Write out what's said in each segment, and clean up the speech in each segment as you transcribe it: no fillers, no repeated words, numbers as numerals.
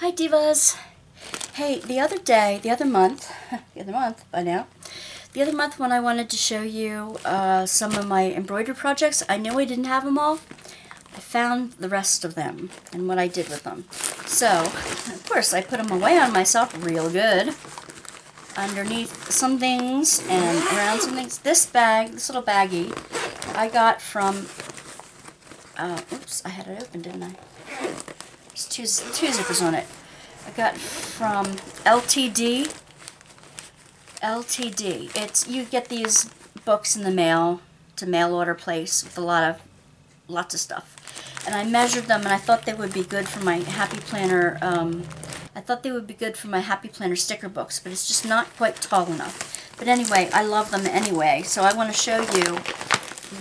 Hi Divas! Hey, the other month by now, the other month when I wanted to show you some of my embroidery projects, I knew I didn't have them all. I found the rest of them and what I did with them. So, of course, I put them away on myself real good. Underneath some things and around some things. This little baggie, I got from, oops, I had it open, didn't I? There's two zippers on it. I got from LTD. You get these books in the mail to mail order place with lots of stuff. And I measured them and I thought they would be good for my Happy Planner. I thought they would be good for my Happy Planner sticker books, but it's just not quite tall enough. But anyway, I love them anyway, so I want to show you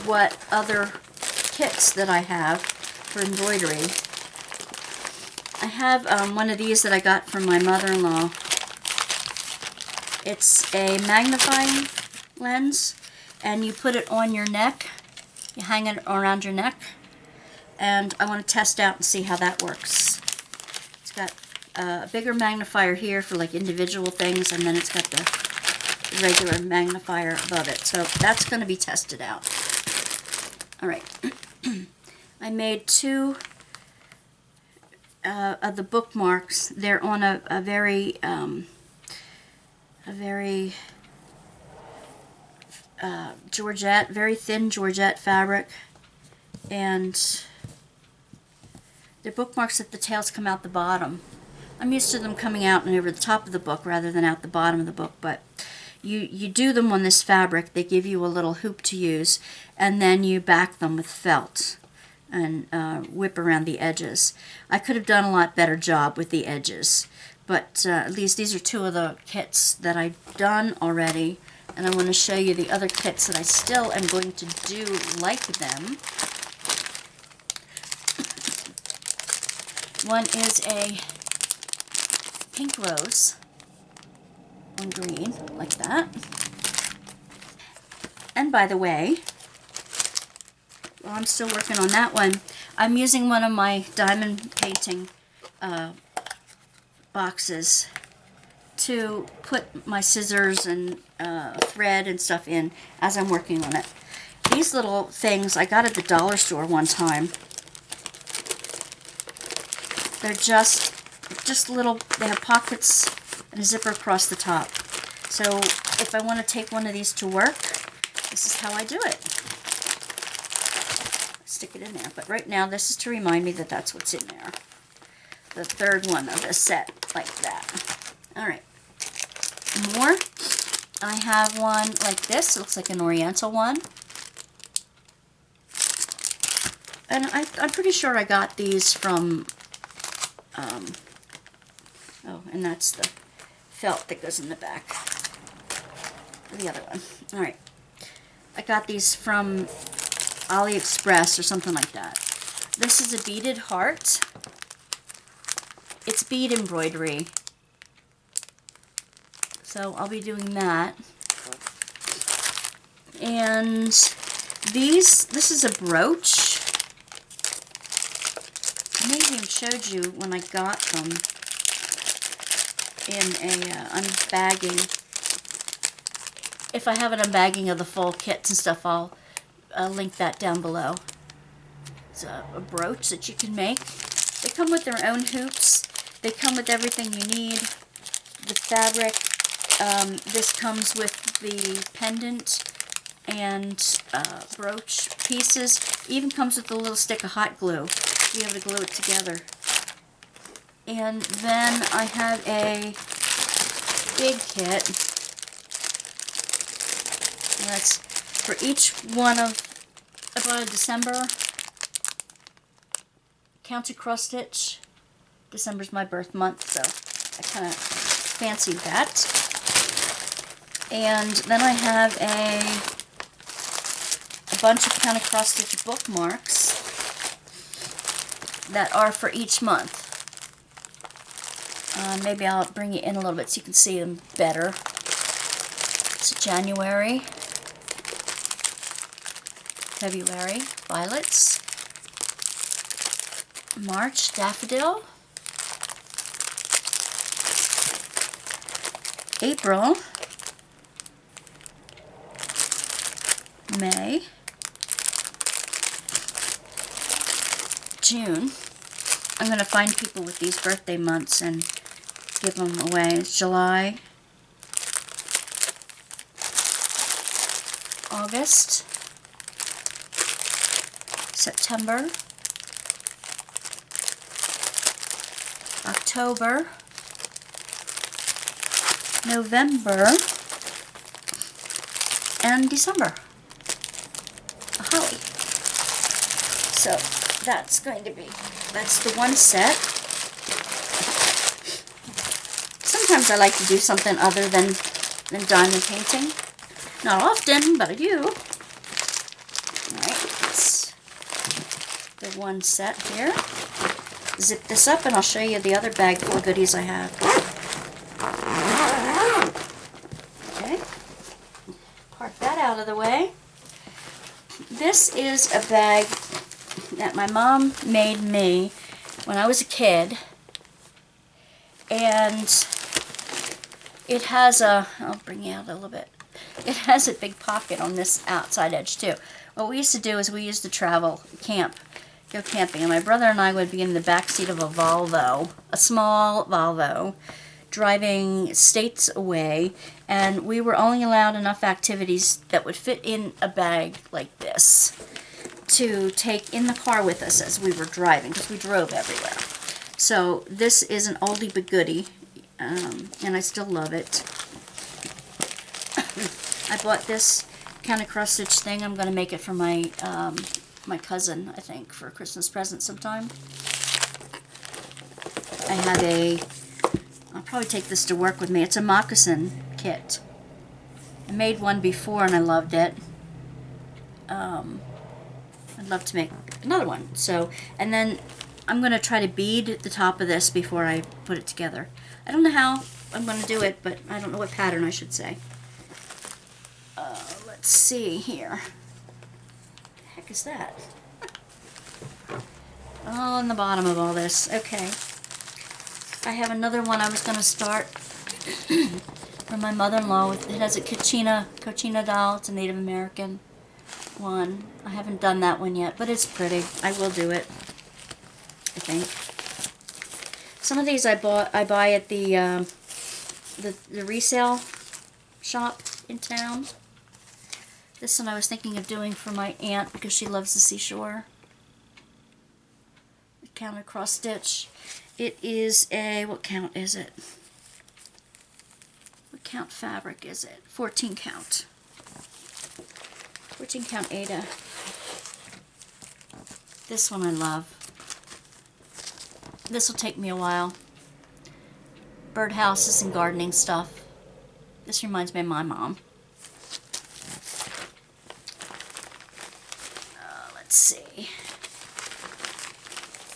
what other kits that I have for embroidery. I have one of these that I got from my mother-in-law. It's a magnifying lens, and you put it on your neck. You hang it around your neck, and I want to test out and see how that works. It's got a bigger magnifier here for like individual things, and then it's got the regular magnifier above it. So that's going to be tested out. All right. I made two of the bookmarks. They're on a very Georgette, very thin Georgette fabric, and they're bookmarks that the tails come out the bottom. I'm used to them coming out and over the top of the book rather than out the bottom of the book, but you do them on this fabric. They give you a little hoop to use, and then you back them with felt and whip around the edges. I could have done a lot better job with the edges, but at least these are two of the kits that I've done already, and I want to show you the other kits that I still am going to do like them. One is a pink rose on green, like that. And by the way, while I'm still working on that one, I'm using one of my diamond painting boxes to put my scissors and thread and stuff in as I'm working on it. These little things I got at the dollar store one time. They're just little, they have pockets and a zipper across the top. So if I want to take one of these to work, this is how I do it. Stick it in there. But right now, this is to remind me that that's what's in there. The third one of the set, like that. Alright. More. I have one like this. It looks like an oriental one. And I'm pretty sure I got these from, oh, and that's the felt that goes in the back. The other one. Alright. I got these from AliExpress or something like that. This is a beaded heart. It's bead embroidery. So I'll be doing that. And this is a brooch. I may have even showed you when I got them in a unbagging. If I have an unbagging of the full kits and stuff, I'll link that down below. It's a brooch that you can make. They come with their own hoops. They come with everything you need. The fabric, this comes with the pendant and brooch pieces. It even comes with a little stick of hot glue to be able to glue it together. And then I have a big kit. And that's for each one of about a December counted cross stitch. December's my birth month, so I kind of fancied that. And then I have a bunch of counted cross stitch bookmarks that are for each month. Maybe I'll bring it in a little bit so you can see them better. It's January, February, violets, March, daffodil, April, May, June. I'm going to find people with these birthday months and give them away. It's July, August, September, October, November, and December. A holly. So that's the one set. Sometimes I like to do something other than diamond painting. Not often, but I do. Alright, that's the one set here. Zip this up and I'll show you the other bag full of goodies I have. Okay, park that out of the way. This is a bag that my mom made me when I was a kid, and it has I'll bring you out a little bit. It has a big pocket on this outside edge too. What we used to do is we used to go camping, and my brother and I would be in the back seat of a Volvo, a small Volvo, driving states away, and we were only allowed enough activities that would fit in a bag like this to take in the car with us as we were driving, because we drove everywhere. So this is an oldie but goodie, and I still love it. I bought this kind of cross stitch thing. I'm going to make it for my my cousin, I think, for a Christmas present sometime. I have I'll probably take this to work with me. It's a moccasin kit. I made one before and I loved it. I'd love to make another one. So, and then I'm going to try to bead the top of this before I put it together. I don't know how I'm going to do it, but I don't know what pattern I should say. Let's see here. What the heck is that? All in the bottom of all this. Okay. I have another one I was going to start from my mother-in-law. It has a Cochina doll. It's a Native American one. I haven't done that one yet, but it's pretty. I will do it, I think. Some of these I buy at the resale shop in town. This one I was thinking of doing for my aunt because she loves the seashore. The counter cross stitch. It is what count is it? What count fabric is it? 14 count. 14 count Ada. This one I love. This will take me a while. Birdhouses and gardening stuff. This reminds me of my mom. Let's see.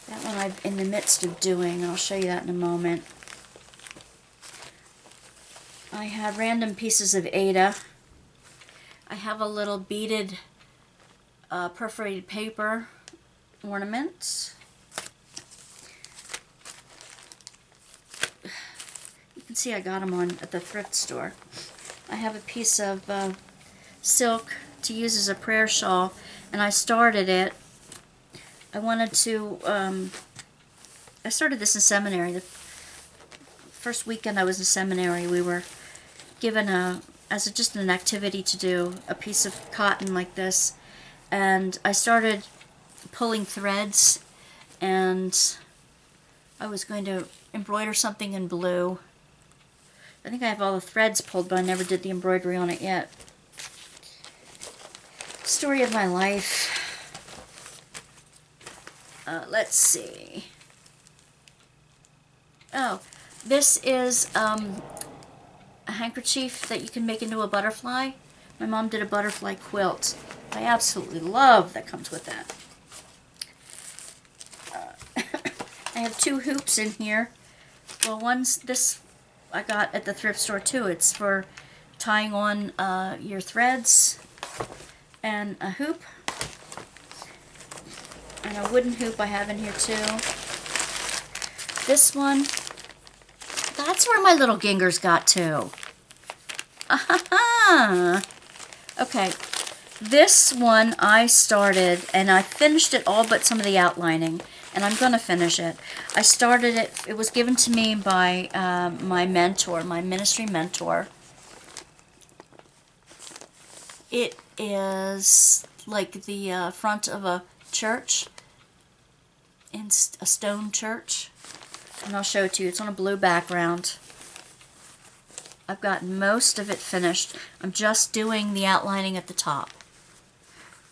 That one I'm in the midst of doing. I'll show you that in a moment. I have random pieces of Ada. I have a little beaded perforated paper ornament. You can see I got them at the thrift store. I have a piece of silk to use as a prayer shawl, and I started it. I wanted to, I started this in seminary. The first weekend I was in seminary, we were given just an activity to do a piece of cotton like this, and I started pulling threads, and I was going to embroider something in blue. I think I have all the threads pulled, but I never did the embroidery on it yet. Story of my life. Let's see. Oh, this is a handkerchief that you can make into a butterfly. My mom did a butterfly quilt. I absolutely love that comes with that. I have two hoops in here. Well, this I got at the thrift store too. It's for tying on your threads, and a hoop. And a wooden hoop I have in here too. This one, that's where my little gingers got to. Ah, okay. This one I started, and I finished it all but some of the outlining, and I'm going to finish it. I started it, it was given to me by my mentor, my ministry mentor. It is like the front of a church, in a stone church, and I'll show it to you. It's on a blue background. I've got most of it finished. I'm just doing the outlining at the top.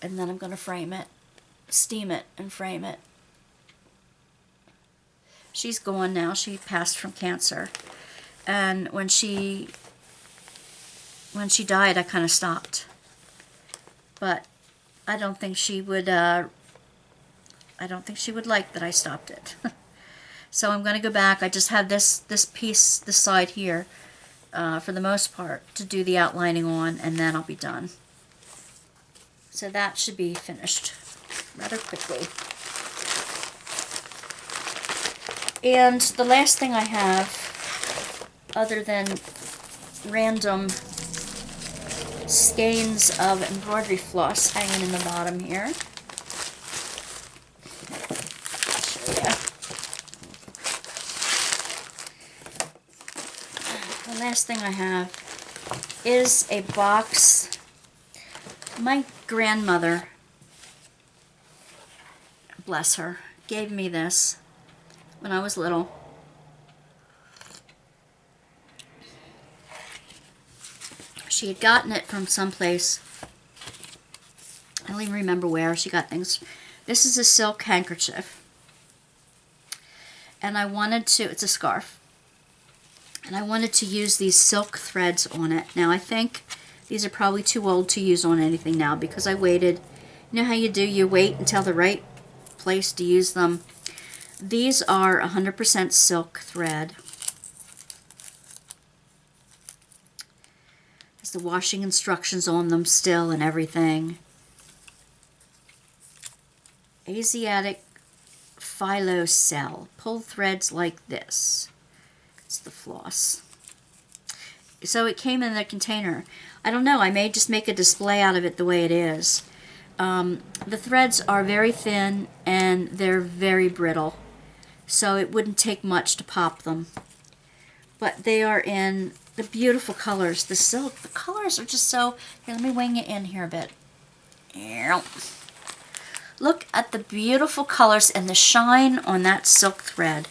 And then I'm going to frame it, steam it, and frame it. She's gone now. She passed from cancer. And when she died, I kind of stopped. But I don't think she would like that I stopped it. So I'm going to go back. I just have this piece, this side here, for the most part, to do the outlining on, and then I'll be done. So that should be finished rather quickly. And the last thing I have, other than random skeins of embroidery floss hanging in the bottom here. I'll show you. The last thing I have is a box. My grandmother, bless her, gave me this when I was little. She had gotten it from someplace. I don't even remember where she got things. This is a silk handkerchief. And I wanted to, it's a scarf. And I wanted to use these silk threads on it. Now I think these are probably too old to use on anything now because I waited. You know how you do? You wait until the right place to use them. These are 100% silk thread. There's the washing instructions on them still and everything. Asiatic phyllo cell. Pull threads like this. It's the floss. So it came in the container. I don't know, I may just make a display out of it the way it is. The threads are very thin and they're very brittle, so it wouldn't take much to pop them. But they are in the beautiful colors. The silk, the colors are just so... Here, let me wing it in here a bit. Look at the beautiful colors and the shine on that silk thread.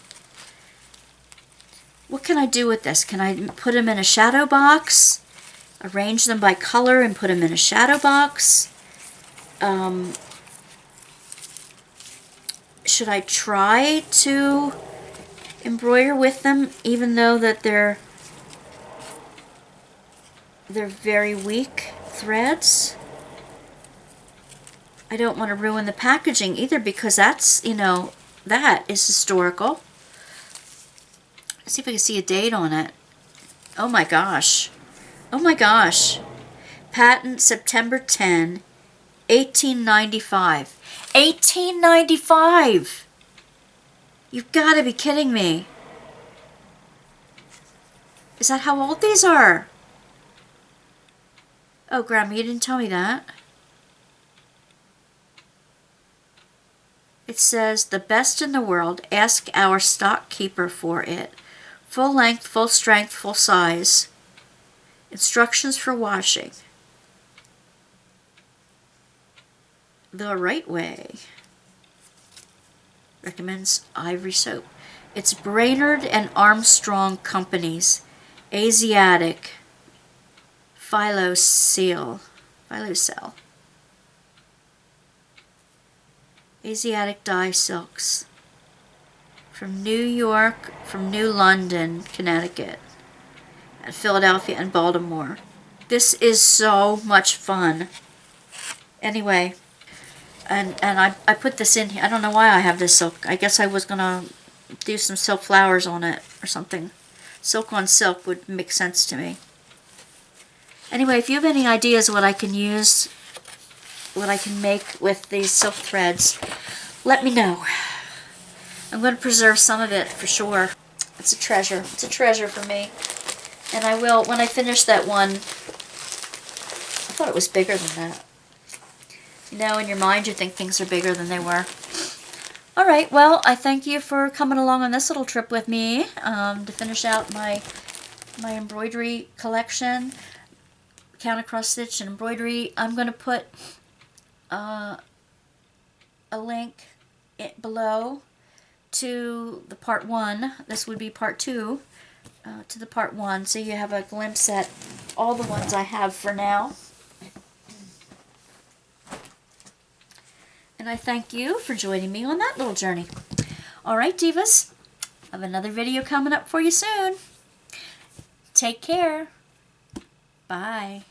What can I do with this? Can I put them in a shadow box? Arrange them by color and put them in a shadow box? Should I try to embroider with them even though that they're very weak threads? I don't want to ruin the packaging either because that's, you know, that is historical. Let's see if I can see a date on it. Oh my gosh. Oh my gosh. Patent September 10, 1895. 1895! You've got to be kidding me. Is that how old these are? Oh, Grandma, you didn't tell me that. It says, the best in the world, ask our stock keeper for it. Full length, full strength, full size. Instructions for washing. The right way. Recommends ivory soap. It's Brainerd and Armstrong Company's Asiatic Phyllo Cell. Asiatic dye silks. From New York, from New London, Connecticut, and Philadelphia and Baltimore. This is so much fun. Anyway, and I put this in here. I don't know why I have this silk. I guess I was going to do some silk flowers on it or something. Silk on silk would make sense to me. Anyway, if you have any ideas what I can use, what I can make with these silk threads, let me know. I'm going to preserve some of it for sure. It's a treasure. It's a treasure for me. And I will, when I finish that one, I thought it was bigger than that. You know, in your mind you think things are bigger than they were. All right, well, I thank you for coming along on this little trip with me to finish out my embroidery collection, counter cross stitch and embroidery. I'm going to put a link below to the part 1. This would be part 2 to the part 1, so you have a glimpse at all the ones I have for now. And I thank you for joining me on that little journey. All right, Divas, I have another video coming up for you soon. Take care. Bye.